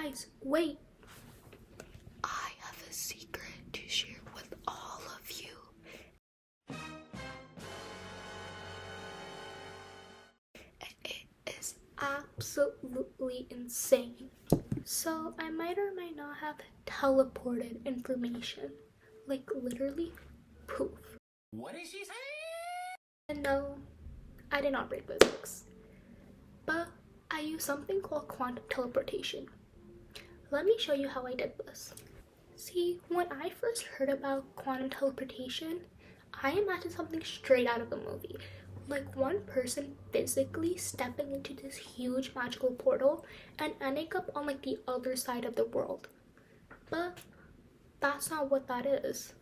Guys, wait. I have a secret to share with all of you. And it is absolutely insane. So I might or might not have teleported information. Like literally poof. What did she say? And no, I did not break physics. But I use something called quantum teleportation. Let me show you how I did this. See, when I first heard about quantum teleportation, I imagined something straight out of a movie. Like one person physically stepping into this huge magical portal and ending up on like the other side of the world. But that's not what that is.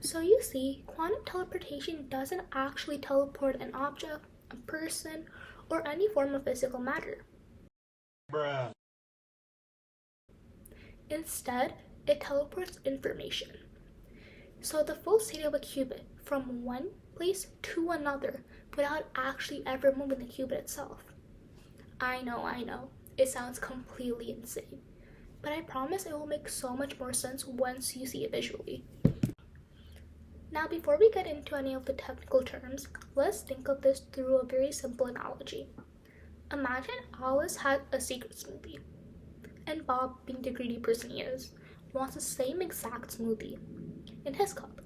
So you see, quantum teleportation doesn't actually teleport an object, a person, or any form of physical matter. Bruh. Instead, it teleports information. So the full state of a qubit from one place to another without actually ever moving the qubit itself. I know, it sounds completely insane, but I promise it will make so much more sense once you see it visually. Now before we get into any of the technical terms, let's think of this through a very simple analogy. Imagine Alice had a secret smoothie, and Bob, being the greedy person he is, wants the same exact smoothie in his cup.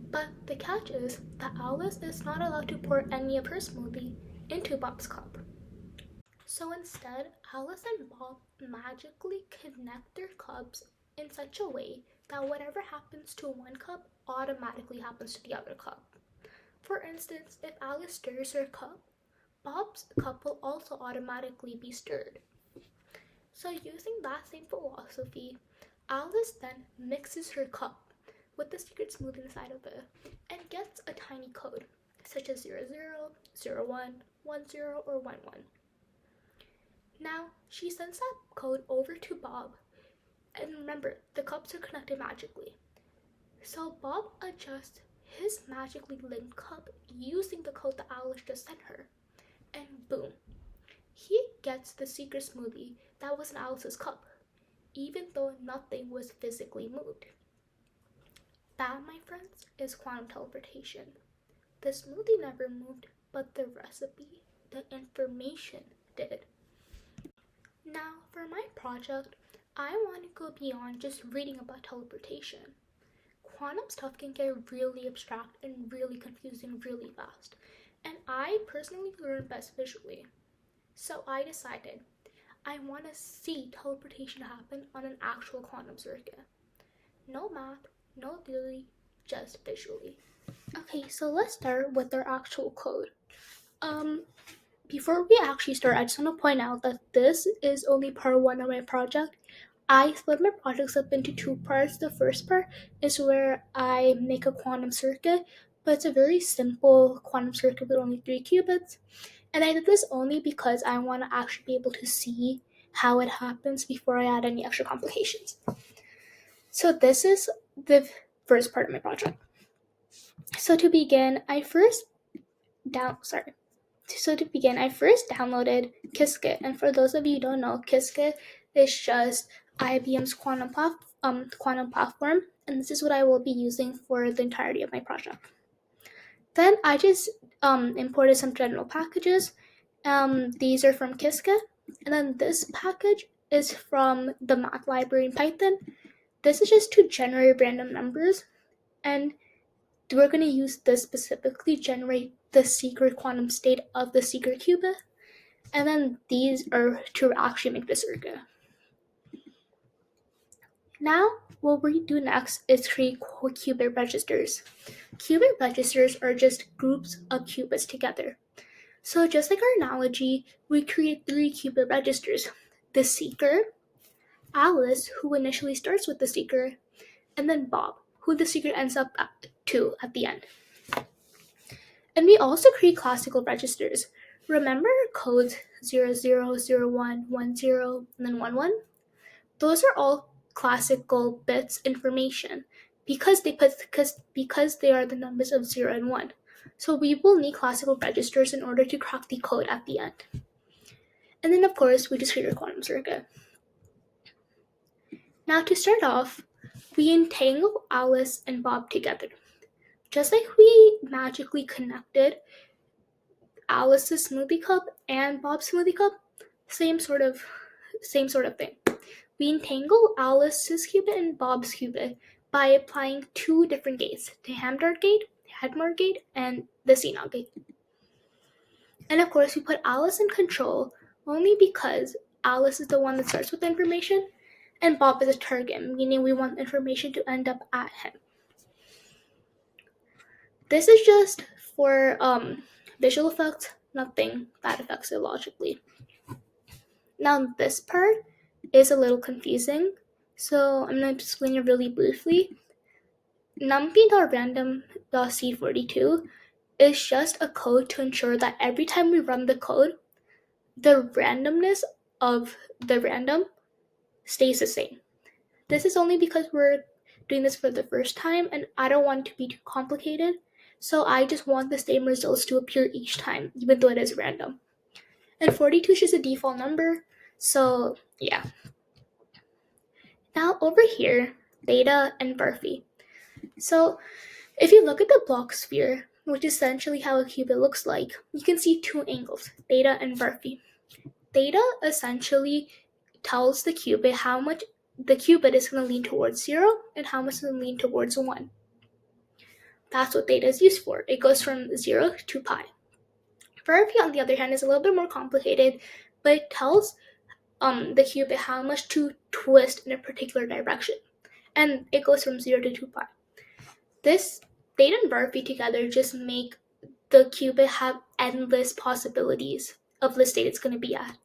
But the catch is that Alice is not allowed to pour any of her smoothie into Bob's cup. So instead, Alice and Bob magically connect their cups in such a way that whatever happens to one cup automatically happens to the other cup. For instance, if Alice stirs her cup, Bob's cup will also automatically be stirred. So using that same philosophy, Alice then mixes her cup with the secret smoothie inside of it and gets a tiny code, such as 00, 01, 10, or 11. Now, she sends that code over to Bob, and remember, the cups are connected magically. So Bob adjusts his magically linked cup using the code that Alice just sent her, and boom, he gets the secret smoothie that was in Alice's cup, even though nothing was physically moved. That, my friends, is quantum teleportation. The smoothie never moved, but the recipe, the information did. Now, for my project, I want to go beyond just reading about teleportation. Quantum stuff can get really abstract and really confusing really fast, and I personally learn best visually. So I decided I want to see teleportation happen on an actual quantum circuit. No math, no theory, just visually. Okay, so let's start with our actual code. Before we actually start, I just want to point out that this is only part one of my project. I split my projects up into two parts. The first part is where I make a quantum circuit, but it's a very simple quantum circuit with only 3 qubits. And I did this only because I want to actually be able to see how it happens before I add any extra complications. So this is the first part of my project. So to begin, I first downloaded Qiskit. And for those of you who don't know, Qiskit is just IBM's quantum platform, and this is what I will be using for the entirety of my project. Then I just imported some general packages. These are from Qiskit, and then this package is from the math library in Python. This is just to generate random numbers, and we're going to use this specifically to generate the secret quantum state of the secret qubit, and then these are to actually make the circuit. Now, what we do next is create qubit registers. Qubit registers are just groups of qubits together. So just like our analogy, we create 3 qubit registers. The seeker, Alice, who initially starts with the seeker, and then Bob, who the seeker ends up at the end. And we also create classical registers. Remember codes 00, 01, 10, and then 11? Those are all classical bits information because they are the numbers of 0 and 1. So we will need classical registers in order to crack the code at the end. And then of course we just create a quantum circuit. Now to start off, we entangle Alice and Bob together. Just like we magically connected Alice's smoothie cup and Bob's smoothie cup, same sort of thing. We entangle Alice's qubit and Bob's qubit by applying two different gates, the Hamdard gate, Hadmar gate, and the CNOT gate. And of course, we put Alice in control only because Alice is the one that starts with the information, and Bob is a target, meaning we want information to end up at him. This is just for visual effects, nothing that affects it logically. Now this part is a little confusing, so I'm going to explain it really briefly. numpy.random.c42 is just a code to ensure that every time we run the code, the randomness of the random stays the same. This is only because we're doing this for the first time and I don't want it to be too complicated, so I just want the same results to appear each time, even though it is random. And 42 is just a default number, so yeah. Now over here, theta and Barphy. So if you look at the block sphere, which is essentially how a qubit looks like, you can see two angles, theta and Barphy. Theta essentially tells the qubit how much the qubit is going to lean towards 0 and how much it's going to lean towards 1. That's what theta is used for. It goes from 0 to pi. Barphy, on the other hand, is a little bit more complicated, but it tells the qubit how much to twist in a particular direction. And it goes from 0 to 2 pi. This theta and Barphy together just make the qubit have endless possibilities of the state it's going to be at.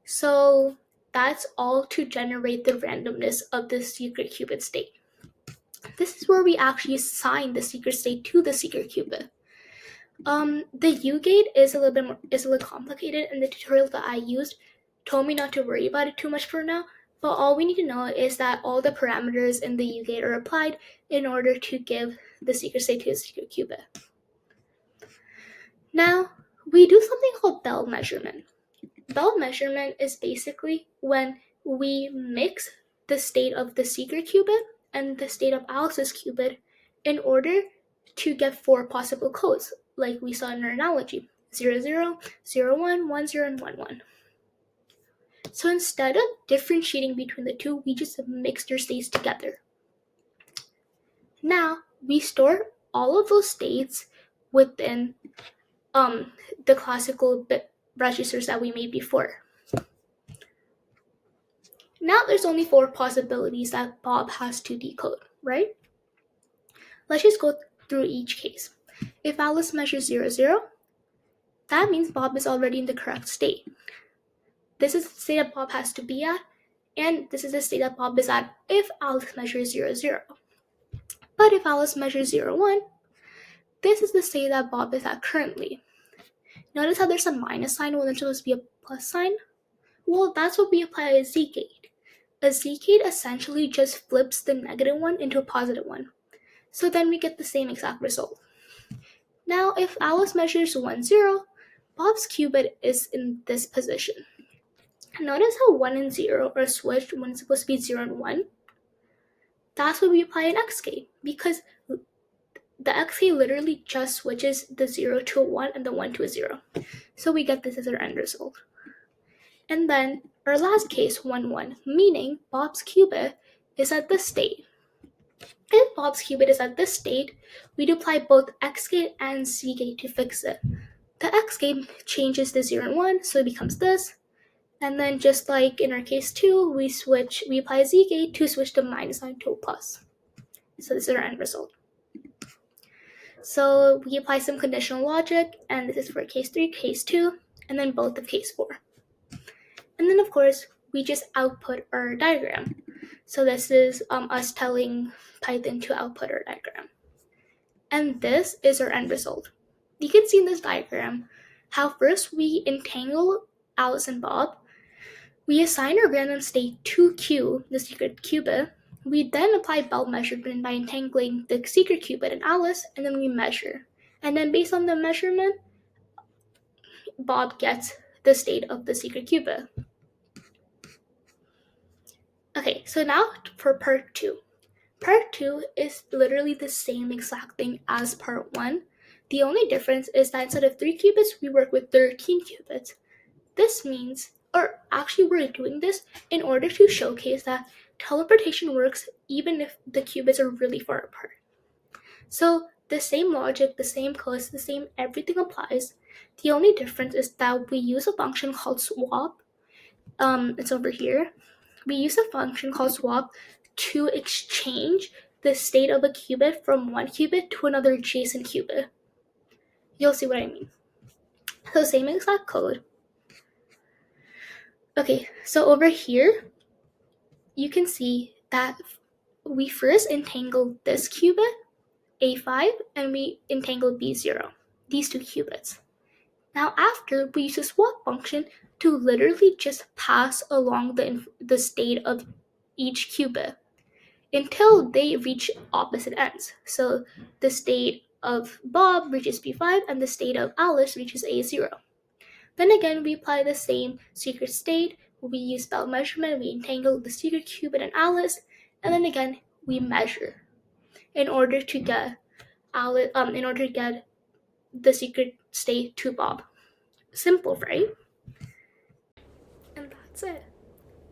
So that's all to generate the randomness of the secret qubit state. This is where we actually assign the secret state to the secret qubit. The U gate is a little complicated, and the tutorial that I used told me not to worry about it too much for now. But all we need to know is that all the parameters in the U gate are applied in order to give the secret state to the secret qubit. Now we do something called Bell measurement. Bell measurement is basically when we mix the state of the secret qubit and the state of Alice's qubit in order to get 4 possible codes, like we saw in our analogy, 00, 01, 10, and 11. So instead of differentiating between the two, we just mix their states together. Now we store all of those states within the classical bit registers that we made before. Now there's only 4 possibilities that Bob has to decode, right? Let's just go through each case. If Alice measures 00, that means Bob is already in the correct state. This is the state that Bob has to be at, and this is the state that Bob is at if Alice measures 00. But if Alice measures 01, this is the state that Bob is at currently. Notice how there's a minus sign when there's supposed to be a plus sign? Well, that's what we apply a z-gate. A z-gate essentially just flips the negative one into a positive one. So then we get the same exact result. Now, if Alice measures 10, Bob's qubit is in this position. Notice how 1 and 0 are switched when it's supposed to be 0 and 1? That's why we apply an x-gate, because the x-gate literally just switches the 0 to a 1 and the 1 to a 0. So we get this as our end result. And then our last case, 1, 1, meaning Bob's qubit is at this state. If Bob's qubit is at this state, we'd apply both x-gate and z-gate to fix it. The x-gate changes the 0 and 1, so it becomes this. And then just like in our case 2, we apply z-gate to switch the minus sign to a plus. So this is our end result. So we apply some conditional logic, and this is for case 3, case 2, and then both of case 4. And then of course, we just output our diagram. So this is us telling Python to output our diagram. And this is our end result. You can see in this diagram how first we entangle Alice and Bob. We assign a random state to Q, the secret qubit. We then apply Bell measurement by entangling the secret qubit and Alice, and then we measure. And then based on the measurement, Bob gets the state of the secret qubit. Okay, Okay, so now for part 2. Part 2 is literally the same exact thing as part 1. The only difference is that instead of 3 qubits, we work with 13 qubits. This means, or actually we're doing this in order to showcase that teleportation works even if the qubits are really far apart. So the same logic, the same codes, the same everything applies. The only difference is that we use a function called swap. It's over here. We use a function called swap to exchange the state of a qubit from one qubit to another adjacent qubit. You'll see what I mean. So same exact code. Okay, so over here, you can see that we first entangled this qubit, A5, and we entangled B0, these two qubits. Now after, we use a swap function to literally just pass along the state of each qubit until they reach opposite ends. So the state of Bob reaches B5 and the state of Alice reaches A0. Then again, we apply the same secret state. We use bell measurement, we entangle the secret qubit and Alice, and then again, we measure in order to get the secret state to Bob. Simple, right? And that's it.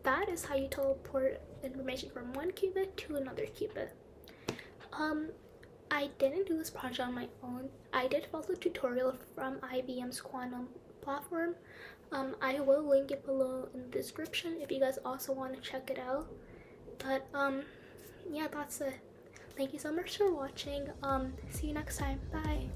That is how you teleport information from one qubit to another qubit. I didn't do this project on my own. I did follow a tutorial from IBM's quantum platform. I will link it below in the description if you guys also want to check it out. But yeah, that's it. Thank you so much for watching. See you next time. Bye.